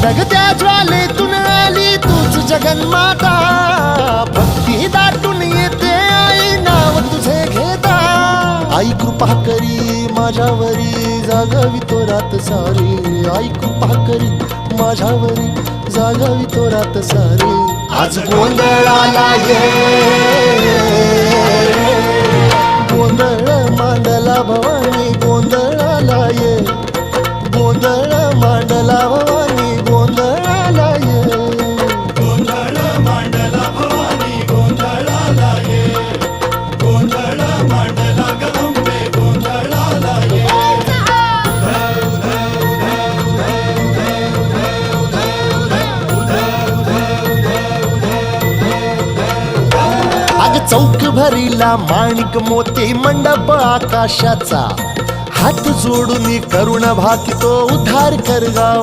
जगत्या ज्वालेतून आली तूच जगन्माता, भक्ती दाटून येते आई नाव तुझे घेता. आई कृपा करी माझ्यावरी जागावी तो रात सारी, आई कृपा करी माझ्यावरी जागावी तो रात सारी. आज गोंधळाला ये, गोंधळ मांडला भवानी गोंधळाला ये, गोंधळ मांडला भवानी गोंधळाला ये. गोंधळ मांडला भवानी गोंधळाला ये, गोंधळ मांडला गंबे गोंधळाला ये. अग चौक भरीला माणिक मोती मंडप आकाशाचा, हात जोडून करुण भाकितो उद्धार कर गाव.